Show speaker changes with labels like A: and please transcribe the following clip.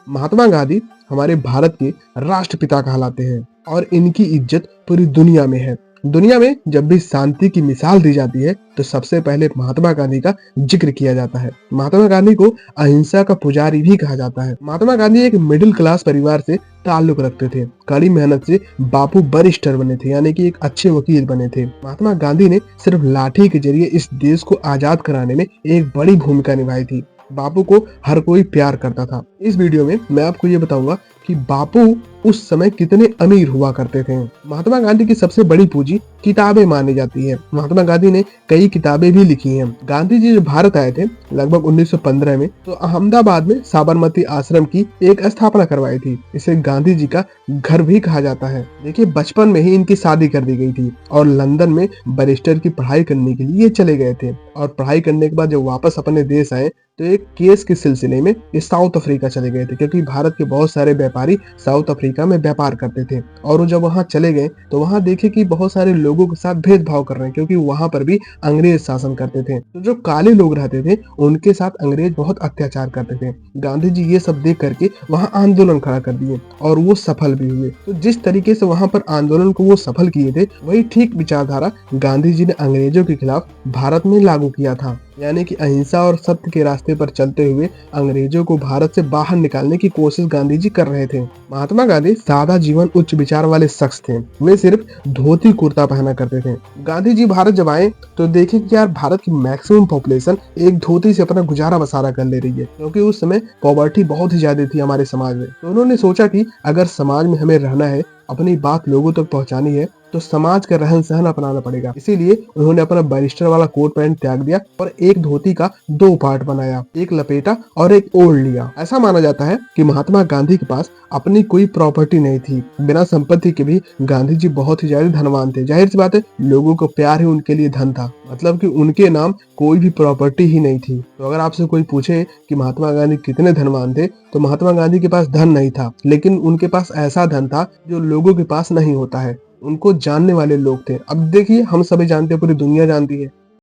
A: महात्मा गांधी हमारे भारत के राष्ट्रपिता कहलाते हैं और इनकी इज्जत पूरी दुनिया में है। दुनिया में जब भी शांति की मिसाल दी जाती है तो सबसे पहले महात्मा गांधी का जिक्र किया जाता है। महात्मा गांधी को अहिंसा का पुजारी भी कहा जाता है। महात्मा गांधी एक मिडिल क्लास परिवार से ताल्लुक रखते थे। कड़ी मेहनत से बापू बैरिस्टर बने थे, यानी कि एक अच्छे वकील बने थे। महात्मा गांधी ने सिर्फ लाठी के जरिए इस देश को आजाद कराने में एक बड़ी भूमिका निभाई थी। बापू को हर कोई प्यार करता था। इस वीडियो में मैं आपको ये बताऊंगा कि बापू उस समय कितने अमीर हुआ करते थे। महात्मा गांधी की सबसे बड़ी पूंजी किताबें मानी जाती है। महात्मा गांधी ने कई किताबें भी लिखी हैं। गांधी जी जब भारत आए थे लगभग 1915 में, तो अहमदाबाद में साबरमती आश्रम की एक स्थापना करवाई थी। इसे गांधी जी का घर भी कहा जाता है। देखिए, बचपन में ही इनकी शादी कर दी गई थी और लंदन में बैरिस्टर की पढ़ाई करने के लिए चले गए थे। और पढ़ाई करने के बाद जब वापस अपने देश आए तो एक केस के सिलसिले में ये साउथ अफ्रीका चले गए थे, क्योंकि भारत के बहुत सारे व्यापारी साउथ अफ्रीका में व्यापार करते थे। और वो जब वहां चले गए तो वहां देखे कि बहुत सारे लोगों के साथ भेदभाव कर रहे हैं, क्योंकि वहां पर भी अंग्रेज शासन करते थे। तो जो काले लोग रहते थे उनके साथ अंग्रेज बहुत अत्याचार करते थे। गांधी जी ये सब देख करके वहां आंदोलन खड़ा कर दिए और वो सफल भी हुए। तो जिस तरीके से वहां पर आंदोलन को वो सफल किए थे, वही ठीक विचारधारा गांधी जी ने अंग्रेजों के खिलाफ भारत में लागू किया था। यानी कि अहिंसा और सत्य के रास्ते पर चलते हुए अंग्रेजों को भारत से बाहर निकालने की कोशिश गांधी जी कर रहे थे। महात्मा गांधी सादा जीवन उच्च विचार वाले शख्स थे। वे सिर्फ धोती कुर्ता पहना करते थे। गांधी जी भारत जब आए तो देखे कि यार भारत की मैक्सिमम पॉपुलेशन एक धोती से अपना गुजारा बसारा कर ले रही है, क्योंकि उस समय पॉवर्टी बहुत ही ज्यादा थी हमारे समाज में। तो उन्होंने सोचा कि अगर समाज में हमें रहना है, अपनी बात लोगों तक पहुंचानी है, तो समाज का रहन सहन अपनाना पड़ेगा। इसीलिए उन्होंने अपना बैरिस्टर वाला कोट पैंट त्याग दिया और एक धोती का दो पार्ट बनाया, एक लपेटा और एक ओढ़ लिया। ऐसा माना जाता है कि महात्मा गांधी के पास अपनी कोई प्रॉपर्टी नहीं थी। बिना संपत्ति के भी गांधी जी बहुत ही ज्यादा धनवान थे। जाहिर सी बात है, लोगों को प्यार ही उनके लिए धन था। मतलब कि उनके नाम कोई भी प्रॉपर्टी ही नहीं थी। तो अगर आपसे कोई पूछे कि महात्मा गांधी कितने धनवान थे, तो महात्मा गांधी के पास धन नहीं था, लेकिन उनके पास ऐसा धन था जो लोगों के पास नहीं होता है। उनको जानने वाले लोग थे। अब देखिए, हम सभी जानते हैं, पूरी दुनिया जानती है